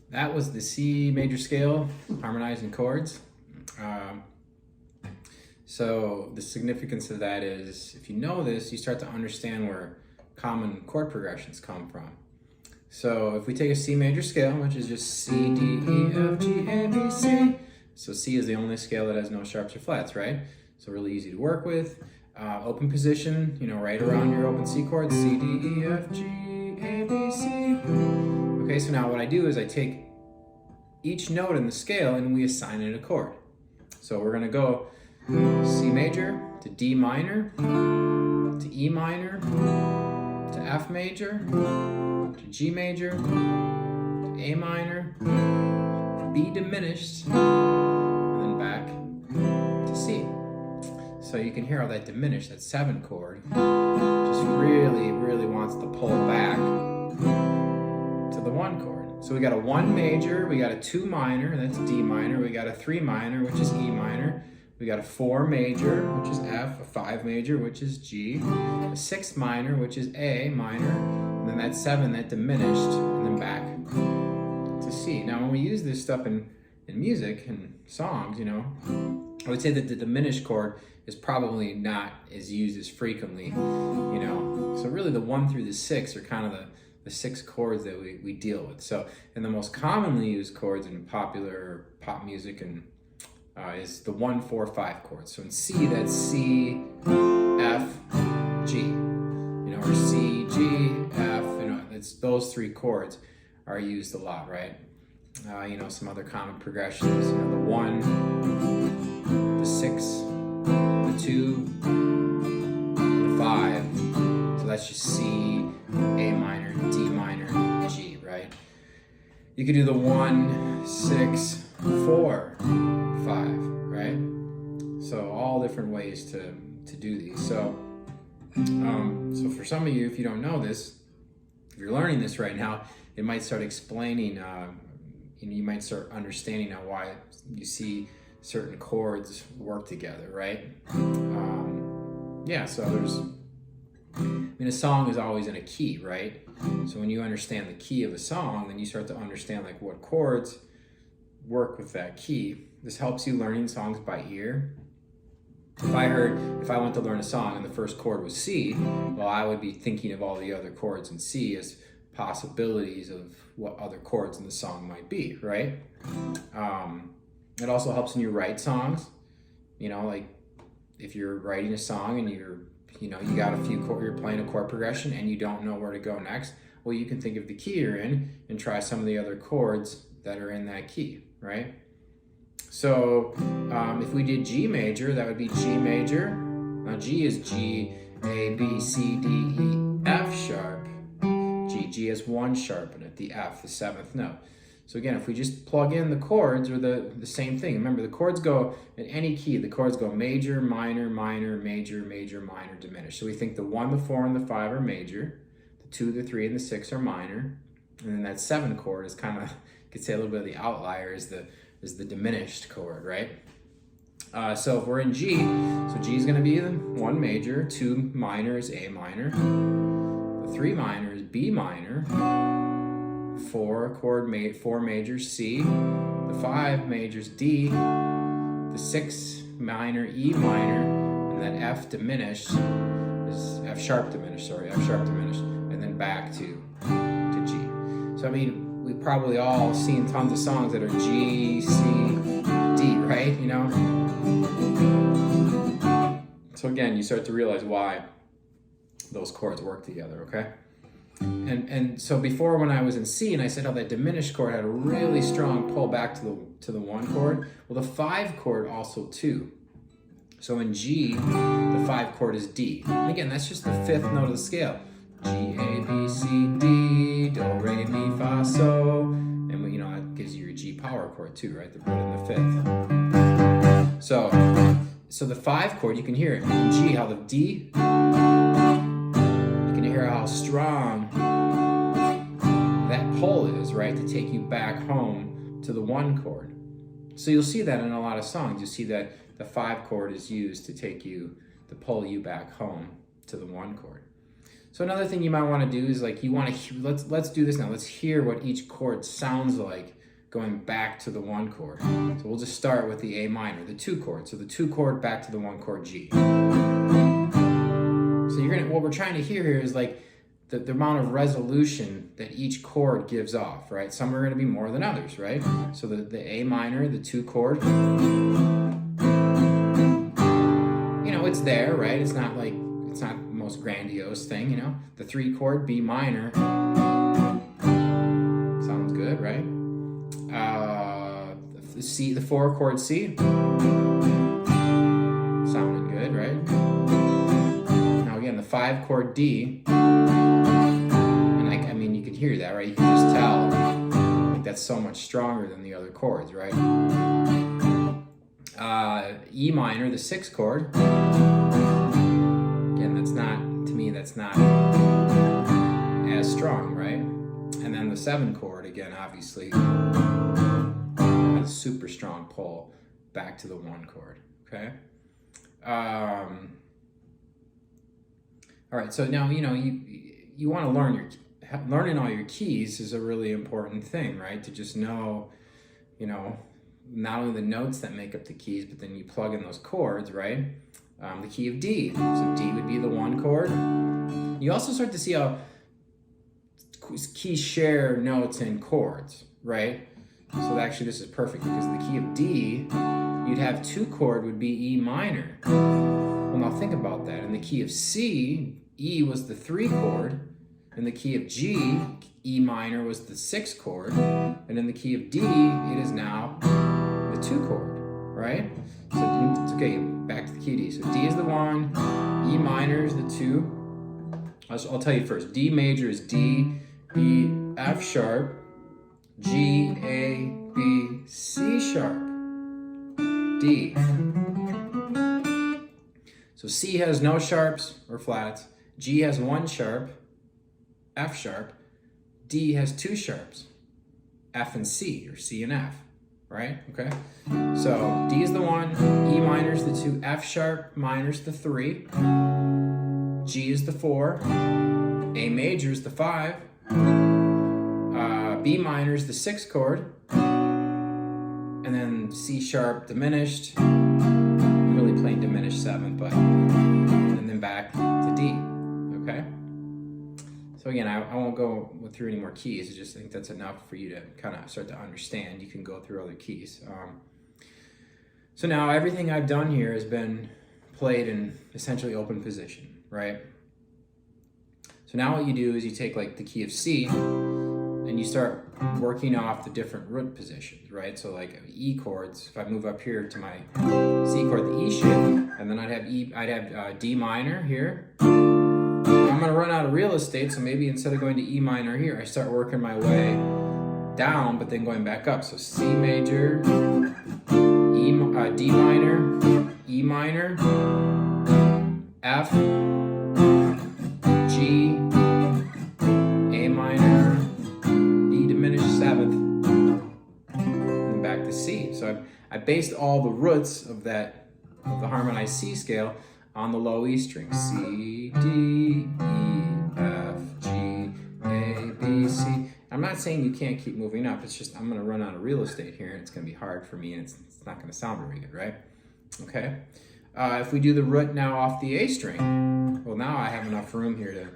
That was the C major scale, harmonizing chords. So the significance of that is, if you know this, you start to understand where common chord progressions come from. So if we take a C major scale, which is just C, D, E, F, G, A, B, C. So C is the only scale that has no sharps or flats, right? So really easy to work with. Open position, right around your open C chord, C, D, E, F, G, A, B, C. Okay, so now what I do is I take each note in the scale and we assign it a chord. So we're gonna go C major to D minor, to E minor, to F major, to G major, to A minor, B diminished, and then back to C. So you can hear how that diminished, that 7 chord, just really, really wants to pull back to the 1 chord. So we got a 1 major, we got a 2 minor, that's D minor, we got a 3 minor, which is E minor, we got a 4 major, which is F, a 5 major, which is G, a 6 minor, which is A minor, and then that 7, that diminished, and then back to C. Now when we use this stuff in music and songs, I would say that the diminished chord is probably not as used as frequently, So really the 1 through the 6 are kind of the 6 chords that we deal with. So, and the most commonly used chords in popular pop music and is the 1, 4, 5 chords. So in C, that's C, F, G, or C, G, F, it's those 3 chords are used a lot, right? Some other common progressions, the 1, the 6, the 2, the 5, so that's just C, A minor, D minor, G, right? You could do the 1, 6, 4, 5, right? So all different ways to do these. So for some of you, if you don't know this, if you're learning this right now, it might start explaining, you might start understanding now why you see certain chords work together, right? So a song is always in a key, right? So when you understand the key of a song, then you start to understand like what chords work with that key. This helps you learning songs by ear. If I went to learn a song and the first chord was C, well, I would be thinking of all the other chords in C as possibilities of what other chords in the song might be, right? It also helps when you write songs. Like if you're writing a song and you got a few chords, you're playing a chord progression and you don't know where to go next, well, you can think of the key you're in and try some of the other chords that are in that key, right? So if we did G major, that would be G major. Now G is G, A, B, C, D, E, F sharp. G has 1 sharp in it, the F, the 7th note. So again, if we just plug in the chords, or the same thing. Remember, the chords go in any key. The chords go major, minor, minor, major, major, minor, diminished. So we think the 1, the 4, and the 5 are major. The 2, the 3, and the 6 are minor. And then that 7 chord is kind of, you could say a little bit of the outlier, is the diminished chord, right? So if we're in G, so G is going to be the 1 major, 2 minor is A minor, the 3 minor is B minor, 4 major C, the 5 major is D, the 6 minor E minor, and then F diminished is F sharp diminished, and then back to G. So we've probably all seen tons of songs that are G, C, D, right? So again, you start to realize why those chords work together, okay? And so before, when I was in C and I said how that diminished chord had a really strong pull back to the 1 chord, well, the 5 chord also too. So in G, the 5 chord is D. And again, that's just the 5th note of the scale. G, A, B, C, D, Do, Re, Mi, Fa, So. And that gives you your G power chord too, right? The root and the 5th. So the 5 chord, you can hear it in G, how the D, you can hear how strong that pull is, right? To take you back home to the 1 chord. So you'll see that in a lot of songs. You'll see that the 5 chord is used to pull you back home to the 1 chord. So another thing you might want to do is let's do this now. Let's hear what each chord sounds like going back to the 1 chord. So we'll just start with the A minor, the 2 chord. So the 2 chord back to the 1 chord G. So what we're trying to hear here is like the amount of resolution that each chord gives off, right? Some are going to be more than others, right? So the A minor, the 2 chord, you know, it's there, right? It's not the most grandiose thing, you know? The 3 chord, B minor, sounds good, right? The 4 chord C, sounding good, right? Now again, the 5 chord D, and I mean, you can hear that, right? You can just tell, like, that's so much stronger than the other chords, right? E minor, the 6 chord, again, that's not as strong, right? And then the 7 chord, again, obviously, has a super strong pull back to the 1 chord, okay? All right, so now, you know, you want to learning all your keys is a really important thing, right? To just know, you know, not only the notes that make up the keys, but then you plug in those chords, right? The key of D, so D would be the 1 chord. You also start to see how keys share notes and chords, right? So actually this is perfect because the key of D, you'd have 2 chord would be E minor. Well, now think about that. In the key of C, E was the 3 chord. In the key of G, E minor was the 6 chord. And in the key of D, it is now the 2 chord, right? So it's okay, back to the key of D. So D is the 1, E minor is the 2. I'll tell you first. D major is D, E, F sharp, G, A, B, C sharp, D. So C has no sharps or flats, G has 1 sharp, F sharp, D has 2 sharps, F and C, or C and F, right? Okay. So D is the 1, E minor is the 2, F sharp minor is the 3, G is the 4, A major is the 5, B minor is the 6 chord, and then C sharp diminished, really playing diminished 7th, but, and then back to D, okay? So again, I won't go through any more keys. I just think that's enough for you to kind of start to understand. You can go through other keys. So now everything I've done here has been played in essentially open position, right? So now what you do is you take like the key of C and you start working off the different root positions, right? So like E chords, if I move up here to my C chord, the E shape, and then I'd have D minor here. I'm gonna run out of real estate, so maybe instead of going to E minor here, I start working my way down, but then going back up. So C major, D minor, E minor, F, G, A minor, B diminished 7th, and back to C. So I based all the roots of the harmonized C scale on the low E string. C, D, E, F, G, A, B, C. I'm not saying you can't keep moving up. It's just I'm going to run out of real estate here, and it's going to be hard for me, and it's not going to sound very good, right? Okay. If we do the root now off the A string, well, now I have enough room here to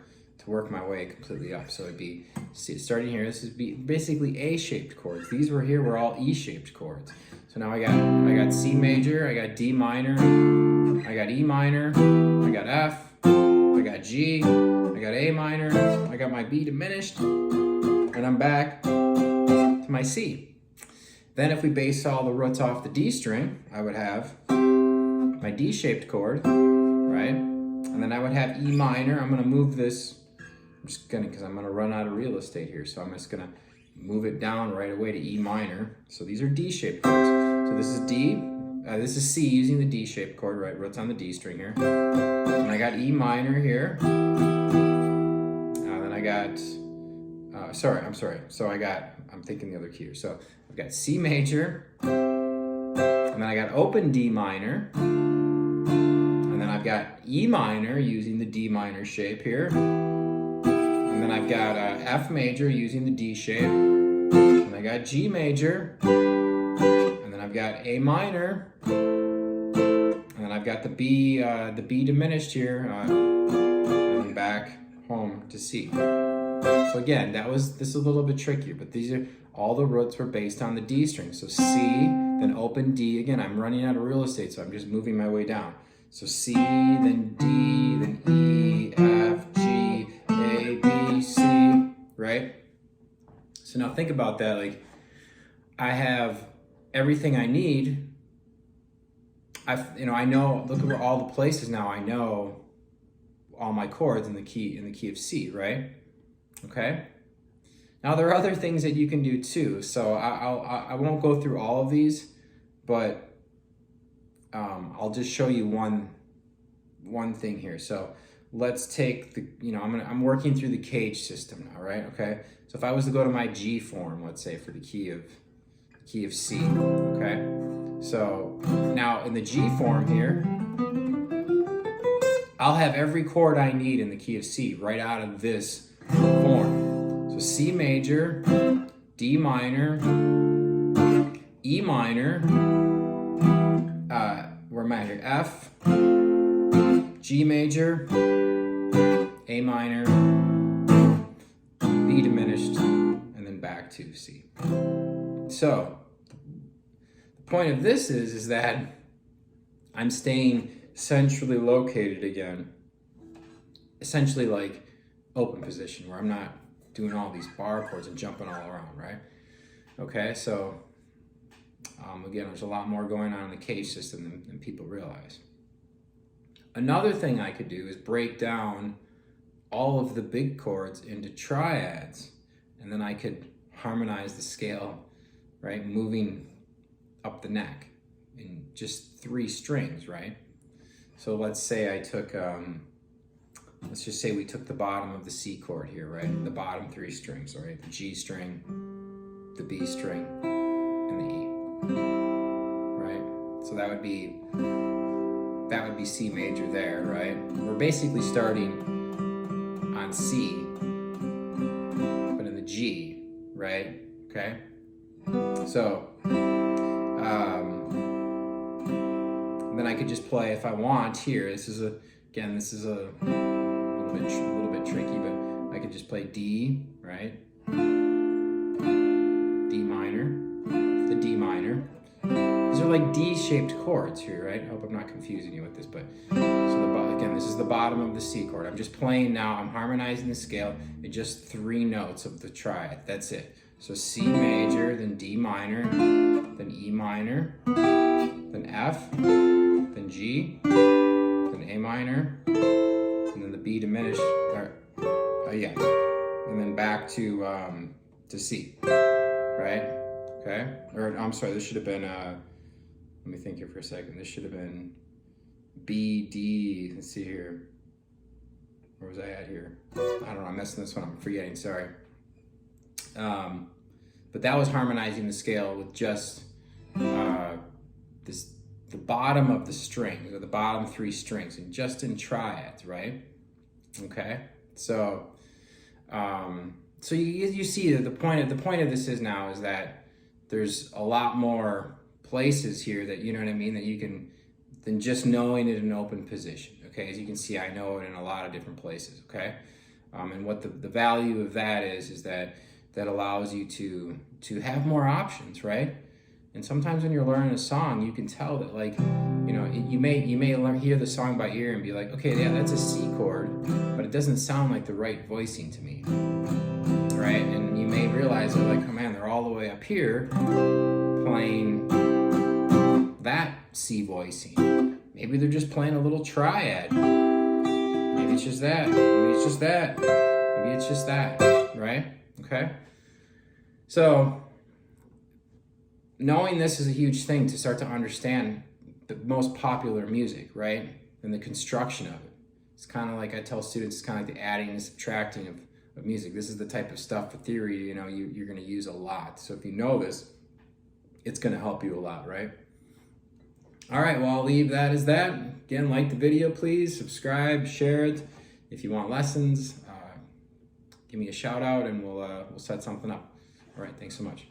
work my way completely up. So it'd be, see, starting here, this is basically A-shaped chords. These were all E-shaped chords. So now I got C major, I got D minor, I got E minor, I got F, I got G, I got A minor, I got my B diminished, and I'm back to my C. Then if we base all the roots off the D string, I would have my D-shaped chord, right? And then I would have E minor. I'm gonna move this, because I'm gonna run out of real estate here, so I'm just gonna move it down right away to E minor. So these are D-shaped chords. So this is D, this is C using the D-shaped chord, right? Roots on the D string here. And I got E minor here. Then I got, I'm sorry. So I'm thinking the other key here. So I've got C major, and then I got open D minor, and then I've got E minor using the D minor shape here. And then I've got F major using the D shape, and And I got G major, and then I've got A minor, and then I've got the B diminished here, and then back home to C. So again, this is a little bit trickier, but these are all the roots were based on the D string. So C, then open D. Again, I'm running out of real estate, so I'm just moving my way down. So C, then D, then E, F, G, A, B, C, right? So now think about that. Like, I have everything I need. I know, look at all the places now. I know all my chords in the key of C, right? Okay. Now there are other things that you can do too. So I won't go through all of these, but I'll just show you one thing here. So let's take I'm working through the cage system now, right? Okay. So if I was to go to my G form, let's say for the key of C, okay? So now in the G form here, I'll have every chord I need in the key of C right out of this form. So C major, D minor, E minor, where am I here? F, G major, A minor, B diminished, and then back to C. So the point of this is that I'm staying centrally located again, essentially like open position, where I'm not doing all these bar chords and jumping all around, right? Okay, so again, there's a lot more going on in the cage system than people realize. Another thing I could do is break down all of the big chords into triads, and then I could harmonize the scale, right? Moving up the neck in just 3 strings, right? So let's say I took, let's just say we took the bottom of the C chord here, right? The bottom 3 strings, all right? The G string, the B string, and the E, right? So that would be C major there, right? We're basically starting on C, but in the G, right? Okay? So, then I could just play if I want here. This is a little bit tricky, but I could just play D, right? D minor, the D minor. These are like D-shaped chords here, right? I hope I'm not confusing you with this, but again, this is the bottom of the C chord. I'm just playing now. I'm harmonizing the scale in just 3 notes of the triad. That's it. So C major, then D minor, then E minor, then F, then G, then A minor, and then the B diminished, and then back to C, right? Okay. Or I'm sorry, this should have been. Let me think here for a second. This should have been B, D. Let's see here. Where was I at here? I don't know. I'm messing this one up. I'm forgetting. Sorry. But that was harmonizing the scale with just the bottom of the strings, or the bottom 3 strings, and just in triads, right? Okay. So you see that the point of this is now is that there's a lot more places here that, you know what I mean, that you can, than just knowing it in an open position. Okay, as you can see, I know it in a lot of different places. Okay, and what the value of that is that allows you to have more options, right? And sometimes when you're learning a song, you can tell that, like, you know, you may hear the song by ear and be like, okay, yeah, that's a C chord, but it doesn't sound like the right voicing to me, right? And you may realize that, like, oh man, they're all the way up here playing that C voicing. Maybe they're just playing a little triad. Maybe it's just that. Maybe it's just that. Maybe it's just that, right? Okay? So, knowing this is a huge thing to start to understand the most popular music, right? And the construction of it. It's kind of like, I tell students, it's kind of like the adding and subtracting of music. This is the type of stuff for theory, you know, you're going to use a lot. So if you know this, it's going to help you a lot, right? All right, well, I'll leave that as that. Again, like the video, please. Subscribe, share it. If you want lessons, give me a shout out and we'll set something up. All right, thanks so much.